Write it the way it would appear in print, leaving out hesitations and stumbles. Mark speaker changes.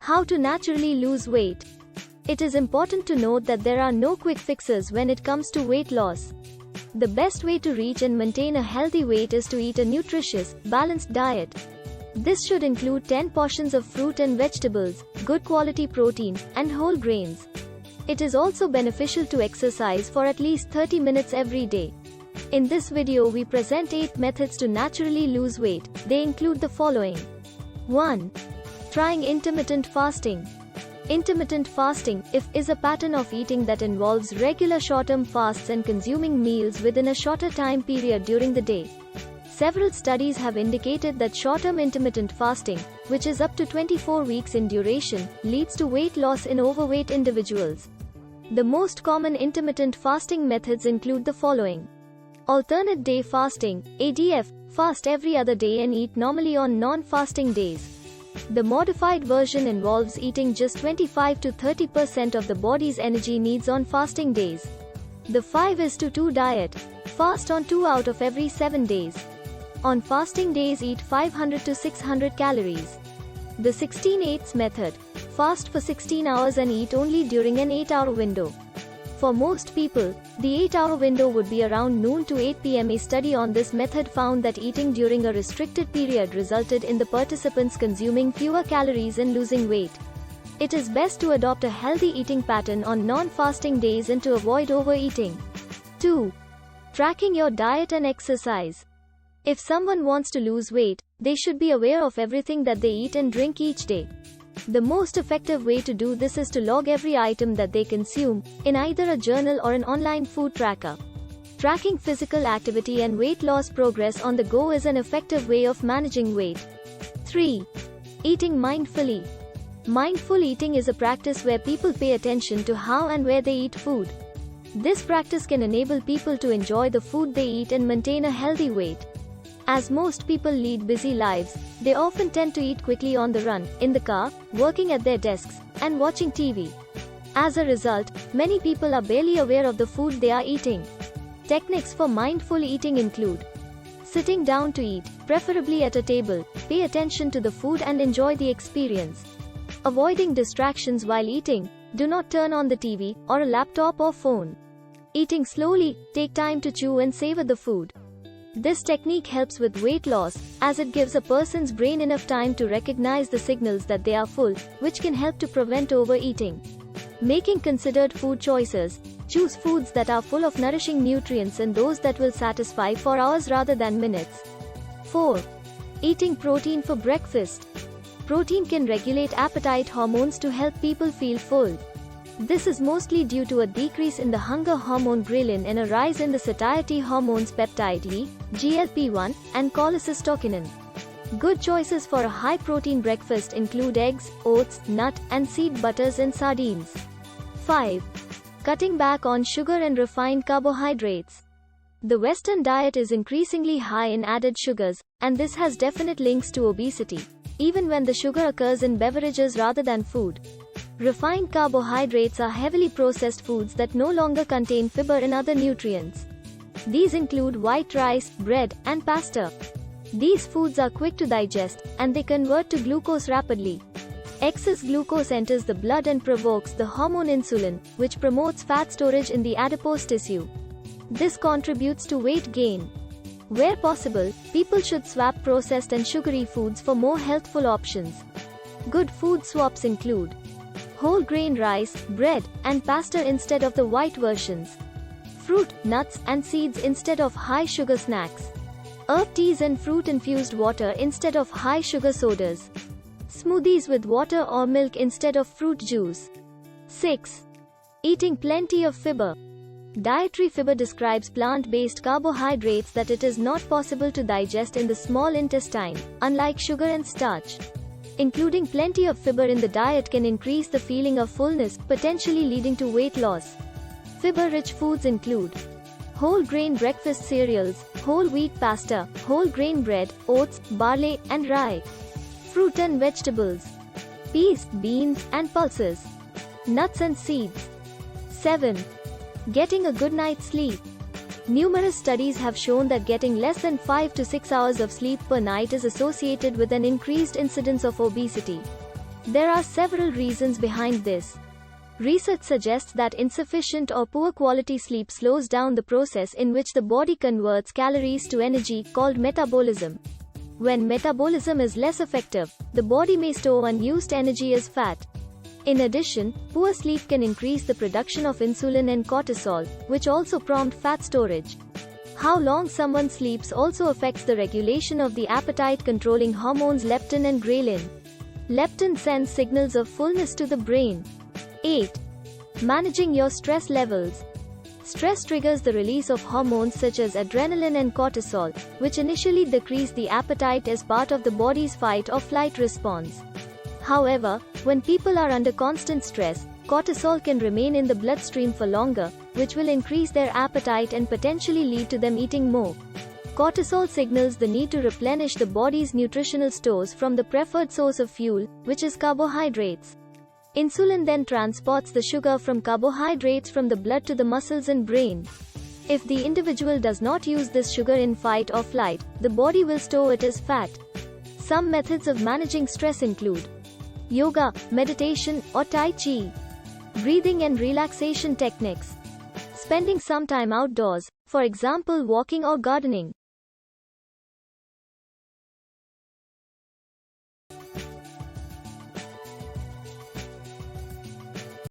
Speaker 1: How to naturally lose weight. It is important to note that there are no quick fixes when it comes to weight loss. The best way to reach and maintain a healthy weight is to eat a nutritious, balanced diet. This should include 10 portions of fruit and vegetables, good quality protein, and whole grains. It is also beneficial to exercise for at least 30 minutes every day. In this video we present 8 methods to naturally lose weight. They include the following. 1. Trying intermittent fasting. Intermittent fasting, is a pattern of eating that involves regular short-term fasts and consuming meals within a shorter time period during the day. Several studies have indicated that short-term intermittent fasting, which is up to 24 weeks in duration, leads to weight loss in overweight individuals. The most common intermittent fasting methods include the following. Alternate day fasting, ADF, fast every other day and eat normally on non-fasting days. The modified version involves eating just 25 to 30% of the body's energy needs on fasting days. The 5:2 diet, fast on 2 out of every 7 days. On fasting days eat 500 to 600 calories. The 16/8 method, fast for 16 hours and eat only during an 8-hour window. For most people, the 8-hour window would be around noon to 8 p.m. A study on this method found that eating during a restricted period resulted in the participants consuming fewer calories and losing weight. It is best to adopt a healthy eating pattern on non-fasting days and to avoid overeating. 2. Tracking your diet and exercise. If someone wants to lose weight, they should be aware of everything that they eat and drink each day. The most effective way to do this is to log every item that they consume, in either a journal or an online food tracker. Tracking physical activity and weight loss progress on the go is an effective way of managing weight. 3. Eating mindfully. Mindful eating is a practice where people pay attention to how and where they eat food. This practice can enable people to enjoy the food they eat and maintain a healthy weight. As most people lead busy lives, they often tend to eat quickly on the run, in the car, working at their desks, and watching TV. As a result, many people are barely aware of the food they are eating. Techniques for mindful eating include sitting down to eat, preferably at a table, pay attention to the food and enjoy the experience. Avoiding distractions while eating, do not turn on the TV, or a laptop or phone. Eating slowly, take time to chew and savor the food. This technique helps with weight loss, as it gives a person's brain enough time to recognize the signals that they are full, which can help to prevent overeating. Making considered food choices, choose foods that are full of nourishing nutrients and those that will satisfy for hours rather than minutes. 4. Eating protein for breakfast. Protein can regulate appetite hormones to help people feel full. This is mostly due to a decrease in the hunger hormone ghrelin and a rise in the satiety hormones peptide E, GLP-1, and cholecystokinin. Good choices for a high-protein breakfast include eggs, oats, nut, and seed butters and sardines. 5. Cutting back on sugar and refined carbohydrates. The Western diet is increasingly high in added sugars, and this has definite links to obesity, even when the sugar occurs in beverages rather than food. Refined carbohydrates are heavily processed foods that no longer contain fiber and other nutrients. These include white rice, bread, and pasta. These foods are quick to digest, and they convert to glucose rapidly. Excess glucose enters the blood and provokes the hormone insulin, which promotes fat storage in the adipose tissue. This contributes to weight gain. Where possible, people should swap processed and sugary foods for more healthful options. Good food swaps include whole grain rice, bread, and pasta instead of the white versions. Fruit, nuts, and seeds instead of high-sugar snacks. Herb teas and fruit-infused water instead of high-sugar sodas. Smoothies with water or milk instead of fruit juice. 6. Eating plenty of fiber. Dietary fiber describes plant-based carbohydrates that it is not possible to digest in the small intestine, unlike sugar and starch. Including plenty of fiber in the diet can increase the feeling of fullness, potentially leading to weight loss. Fiber-rich foods include whole grain breakfast cereals, whole wheat pasta, whole grain bread, oats, barley, and rye. Fruit and vegetables, peas, beans, and pulses. Nuts and seeds. 7. Getting a good night's sleep. Numerous studies have shown that getting less than 5 to 6 hours of sleep per night is associated with an increased incidence of obesity. There are several reasons behind this. Research suggests that insufficient or poor quality sleep slows down the process in which the body converts calories to energy, called metabolism. When metabolism is less effective, the body may store unused energy as fat. In addition, poor sleep can increase the production of insulin and cortisol, which also prompt fat storage. How long someone sleeps also affects the regulation of the appetite-controlling hormones leptin and ghrelin. Leptin sends signals of fullness to the brain. 8. Managing your stress levels. Stress triggers the release of hormones such as adrenaline and cortisol, which initially decrease the appetite as part of the body's fight or flight response. However, when people are under constant stress, cortisol can remain in the bloodstream for longer, which will increase their appetite and potentially lead to them eating more. Cortisol signals the need to replenish the body's nutritional stores from the preferred source of fuel, which is carbohydrates. Insulin then transports the sugar from carbohydrates from the blood to the muscles and brain. If the individual does not use this sugar in fight or flight, the body will store it as fat. Some methods of managing stress include yoga, meditation, or Tai Chi, breathing and relaxation techniques, spending some time outdoors, for example walking or gardening,